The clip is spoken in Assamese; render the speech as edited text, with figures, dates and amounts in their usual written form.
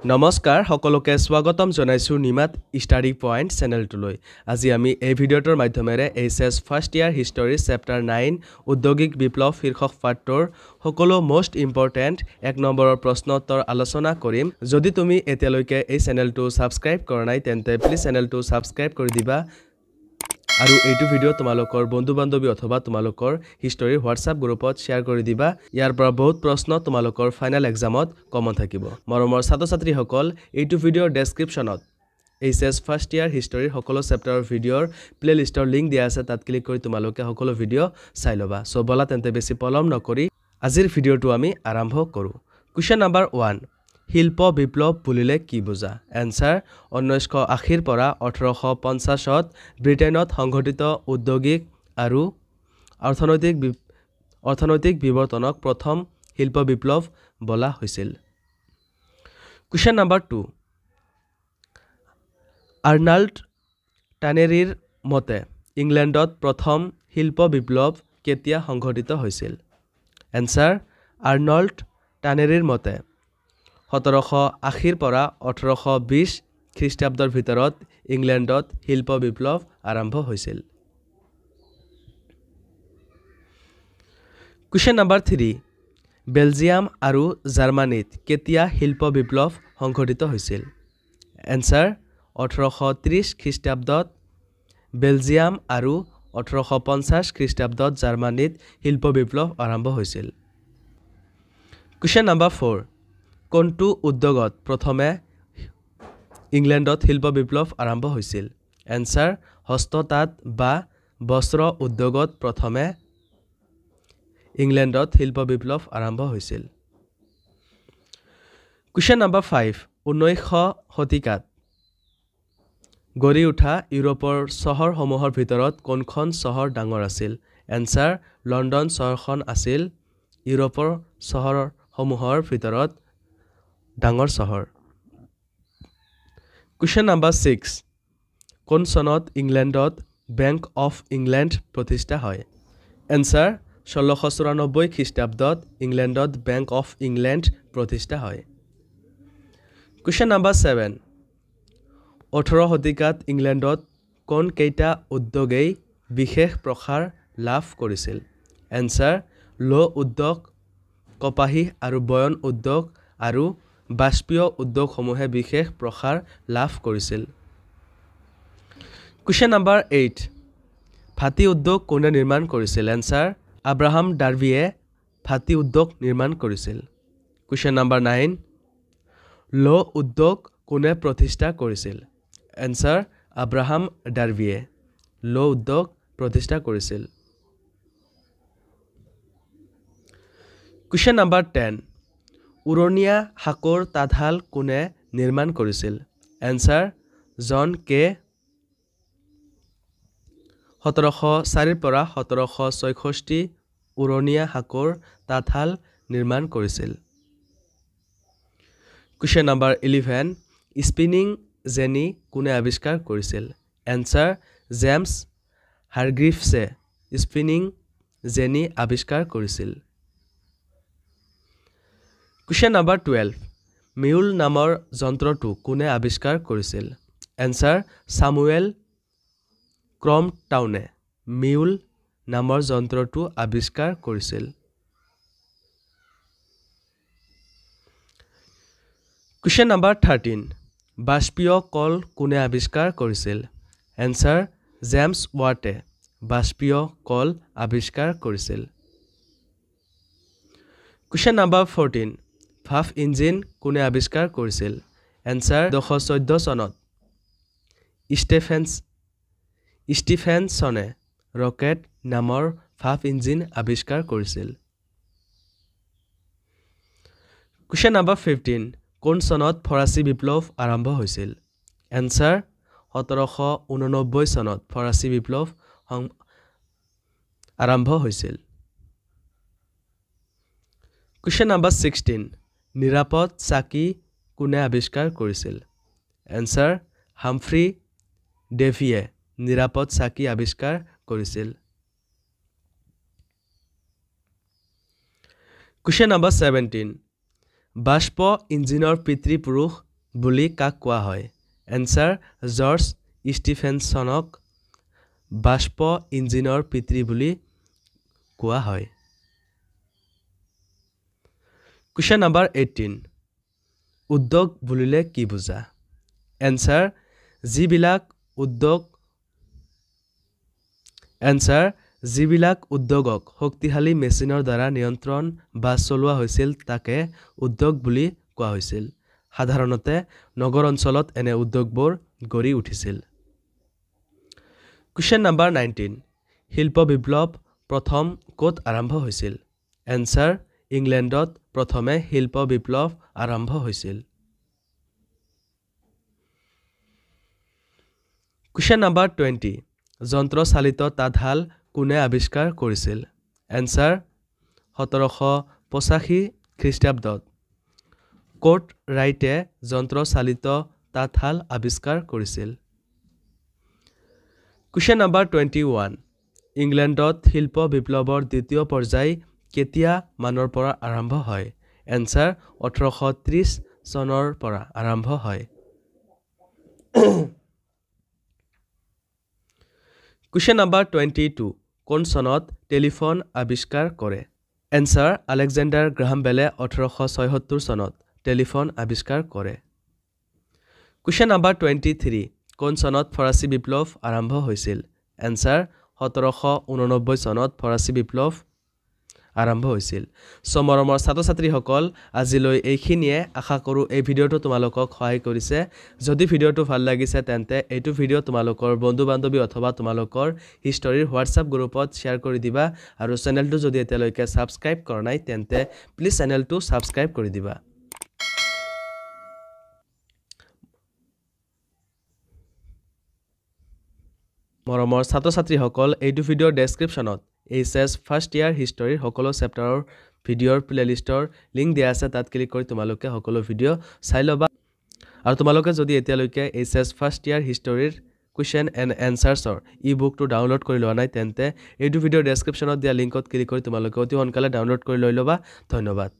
নমস্কাৰ সকলোকে স্বাগতম জনাইছো নিমাত ষ্টাডি পইণ্ট চেনেলটোলৈ আজি আমি এই ভিডিঅ'টোৰ মাধ্যমেৰে এইচএছ ফাৰ্ষ্ট ইয়াৰ হিষ্টৰী চেপ্টাৰ 9 উদ্যোগিক বিপ্লৱ শীৰ্ষক পাঠটোৰ সকলো মোষ্ট ইম্পৰ্টেণ্ট 1 নম্বৰৰ প্ৰশ্ন উত্তৰ আলোচনা কৰিম যদি তুমি এতিয়ালৈকে এই চেনেলটো সাবস্ক্ৰাইব কৰা নাই তেন্তে প্লিজ চেনেলটো সাবস্ক্ৰাইব কৰি দিবা আৰু এইটো ভিডিও তোমালোকৰ বন্ধু-বান্ধৱী অথবা তোমালোকৰ হিষ্টৰী হোৱাটছআপ গ্ৰুপত শেয়াৰ কৰি দিবা ইয়াৰ পৰা বহুত প্ৰশ্ন তোমালোকৰ ফাইনাল এক্সামত কমন থাকিব মৰমৰ ছাত্ৰ-ছাত্ৰীসকল এইটো ভিডিওৰ ডেসক্ৰিপচনত এইচএছ ফাৰ্ষ্ট ইয়াৰ হিষ্টৰীৰ সকলো চেপ্টাৰৰ ভিডিওৰ প্লেলিষ্টৰ লিংক দিয়া আছে তাত ক্লিক কৰি তোমালোকে সকলো ভিডিও চাই লবা সো বলা তেন্তে বেছি পলম নকৰি আজিৰ ভিডিওটো আমি আৰম্ভ কৰো কোৱেশ্চন নম্বৰ 1 শিল্প বিপ্লৱ বুলিলে কি বুজা এনসাৰ 1980 পৰা 1850ত ব্ৰিটেইনত সংঘটিত উদ্যোগিক আৰু অৰ্থনৈতিক বিৱৰ্তনক প্ৰথম শিল্প বিপ্লৱ বলা হৈছিল কোৱেশ্চন নম্বৰ 2 আৰ্নাল্ড টানেৰীৰ মতে ইংলেণ্ডত প্ৰথম শিল্প বিপ্লৱ কেতিয়া সংঘটিত হৈছিল এনসাৰ আৰ্নল্ড টানেৰীৰ মতে 1780 পৰা 1820 খ্ৰীষ্টাব্দৰ ভিতৰত ইংলেণ্ডত শিল্প বিপ্লৱ আৰম্ভ হৈছিল কোৱেশ্চন নম্বৰ 3 বেলজিয়াম আৰু জাৰ্মানীত কেতিয়া শিল্প বিপ্লৱ সংঘটিত হৈছিল এনসাৰ 1830 খ্ৰীষ্টাব্দত বেলজিয়াম আৰু 1850 খ্ৰীষ্টাব্দত জাৰ্মানীত শিল্প বিপ্লৱ আৰম্ভ হৈছিল কোৱেশ্চন নম্বৰ 4 কোনটো উদ্যোগত প্ৰথমে ইংলেণ্ডত শিল্প বিপ্লৱ আৰম্ভ হৈছিল এনসাৰ হস্ততাঁত বা বস্ত্ৰ উদ্যোগত প্ৰথমে ইংলেণ্ডত শিল্প বিপ্লৱ আৰম্ভ হৈছিল কোৱেশ্চন নম্বৰ 5 19শ শতিকাত গঢ়ি উঠা ইউৰোপৰ চহৰসমূহৰ ভিতৰত কোনখন চহৰ ডাঙৰ আছিল এনসাৰ লণ্ডন চহৰখন আছিল ইউৰোপৰ চহৰসমূহৰ ভিতৰত ডাঙৰ চহৰ কোৱেশ্চন নম্বৰ 6 কোন চনত ইংলেণ্ডত বেংক অফ ইংলেণ্ড প্ৰতিষ্ঠা হয় এনসাৰ 1694 খ্ৰীষ্টাব্দত ইংলেণ্ডত বেংক অফ ইংলেণ্ড প্ৰতিষ্ঠা হয় কোৱেশ্চন নম্বৰ 7 18 শতিকাত ইংলেণ্ডত কোন কেইটা উদ্যোগেই বিশেষ প্ৰসাৰ লাভ কৰিছিল এনসাৰ লো উদ্যোগ কপাহী আৰু বয়ন উদ্যোগ আৰু বাষ্পীয় উদ্যোগসমূহে বিশেষ প্ৰসাৰ লাভ কৰিছিল কোৱেশ্চন নম্বৰ 8 ভাটি উদ্যোগ কোনে নিৰ্মাণ কৰিছিল এনসাৰ আব্ৰাহাম ডাৰ্বিয়ে ভাটি উদ্যোগ নিৰ্মাণ কৰিছিল কোৱেশ্চন নম্বৰ 9 লো উদ্যোগ কোনে প্ৰতিষ্ঠা কৰিছিল এনসাৰ আব্ৰাহাম ডাৰ্বিয়ে লো উদ্যোগ প্ৰতিষ্ঠা কৰিছিল কোৱেশ্চন নম্বৰ 10 উৰণীয়া হাকৰ তাঁতশাল কোনে নিৰ্মাণ কৰিছিল এনসাৰ জন কে 1704 পৰা 1766 উৰণীয়া হাকৰ তাঁতশাল নিৰ্মাণ কৰিছিল কোৱেশ্চন নম্বৰ 11 স্পিনিং জেনি কোনে আৱিষ্কাৰ কৰিছিল এনসাৰ জেমছ হাৰগ্ৰিভছে স্পিনিং জেনি আৱিষ্কাৰ কৰিছিল কোৱেশ্চন নম্বৰ 12 মিউল নামৰ যন্ত্ৰটো কোনে আৱিষ্কাৰ কৰিছিল এনসাৰ সামুৱেল ক্ৰমটাউনে মিউল নামৰ যন্ত্ৰটো আৱিষ্কাৰ কৰিছিল কোৱেশ্চন নম্বৰ 13 বাষ্পীয় কল কোনে আৱিষ্কাৰ কৰিছিল এনসাৰ জেমছ ৱাটে বাষ্পীয় কল আৱিষ্কাৰ কৰিছিল কোৱেশ্চন নম্বৰ 14 ভাপ ইঞ্জিন কোনে আৱিষ্কাৰ কৰিছিল এনসাৰ 1914 চনত ষ্টিফেনছনে ৰকেট নামৰ ভাপ ইঞ্জিন আৱিষ্কাৰ কৰিছিল কোৱেশ্চন নম্বৰ 15 কোন চনত ফৰাচী বিপ্লৱ আৰম্ভ হৈছিল এনসাৰ 1789 চনত ফৰাচী বিপ্লৱ আৰম্ভ হৈছিল কোৱেশ্চন নম্বৰ 16 নিৰাপদ চাকি কোনে আৱিষ্কাৰ কৰিছিল এনসাৰ হামফ্ৰি ডেভিয়ে নিৰাপদ চাকি আৱিষ্কাৰ কৰিছিল কোৱেশ্চন নম্বৰ 17 বাষ্প ইঞ্জিনৰ পিতৃপুৰুষ বুলি কাক কোৱা হয় এনসাৰ জৰ্জ ষ্টিফেনসনক বাষ্প ইঞ্জিনৰ পিতৃ বুলি কোৱা হয় Question number 18 উদ্যোগ বুলিলে কি বুজা এনসাৰ যিবিলাক উদ্যোগক শক্তিশালী মেচিনৰ দ্বাৰা নিয়ন্ত্ৰণ বা চলোৱা হৈছিল তাকে উদ্যোগ বুলি কোৱা হৈছিল সাধাৰণতে নগৰ অঞ্চলত এনে উদ্যোগবোৰ গঢ়ি উঠিছিল Question number 19 শিল্প বিপ্লৱ প্ৰথম ক'ত আৰম্ভ হৈছিল এনসাৰ ইংলেণ্ডত প্ৰথমে শিল্প বিপ্লৱ আৰম্ভ হৈছিল Question number 20 যন্ত্ৰচালিত তাঁতশাল কোনে আৱিষ্কাৰ কৰিছিল এনসাৰ 1785 খ্ৰীষ্টাব্দত কোৰ্ট ৰাইটে যন্ত্ৰচালিত তাঁতশাল আৱিষ্কাৰ কৰিছিল Question number 21 ইংলেণ্ডত শিল্প বিপ্লৱৰ দ্বিতীয় পৰ্যায় কেতিয়া মানৰ পৰা আৰম্ভ হয় এনসাৰ 1830 চনৰ পৰা আৰম্ভ হয় Question number 22 কোন চনত টেলিফোন আৱিষ্কাৰ কৰে এনসাৰ আলেকজেণ্ডাৰ গ্ৰাহাম বেলে 1876 চনত টেলিফোন আৱিষ্কাৰ কৰে Question number 23 কোন চনত ফৰাচী বিপ্লৱ আৰম্ভ হৈছিল এনসাৰ 1789 চনত ফৰাচী বিপ্লৱ আৰম্ভ হৈছিল সমৰমৰ ছাত্ৰ-ছাত্ৰীসকল আজিলৈ এইখিনিয়ে আশা কৰো এই ভিডিওটো তোমালোকক সহায় কৰিছে যদি ভিডিওটো ভাল লাগিছে তেন্তে এইটো ভিডিও তোমালোকৰ বন্ধু-বান্ধৱী অথবা তোমালোকৰ হিষ্টৰীৰ হোৱাটছআপ গ্ৰুপত শেয়াৰ কৰি দিবা আৰু চেনেলটো যদি এতিয়ালৈকে সাবস্ক্ৰাইব কৰা নাই তেন্তে প্লিজ চেনেলটো সাবস্ক্ৰাইব কৰি দিবা মৰমৰ ছাত্ৰ-ছাত্ৰীসকল এইটো ভিডিওৰ ডেসক্ৰিপচনত এইচএছ ফাৰ্ষ্ট ইয়াৰ হিষ্টৰীৰ সকলো চেপ্টাৰৰ ভিডিওৰ প্লেলিষ্টৰ লিংক দিয়া আছে তাত ক্লিক কৰি তোমালোকে সকলো ভিডিও চাই লবা আৰু তোমালোকে যদি এতিয়ালৈকে এইচএছ ফাৰ্ষ্ট ইয়াৰ হিষ্টৰীৰ কুৱেশ্যন এণ্ড এনসাৰ্ছৰ ই-বুকটো ডাউনলোড কৰি লোৱা নাই তেন্তে এইটো ভিডিওৰ ডেসক্ৰিপচনত দিয়া লিংকত ক্লিক কৰি তোমালোকে অতি সোনকালে ডাউনলোড কৰি লৈ লবা ধন্যবাদ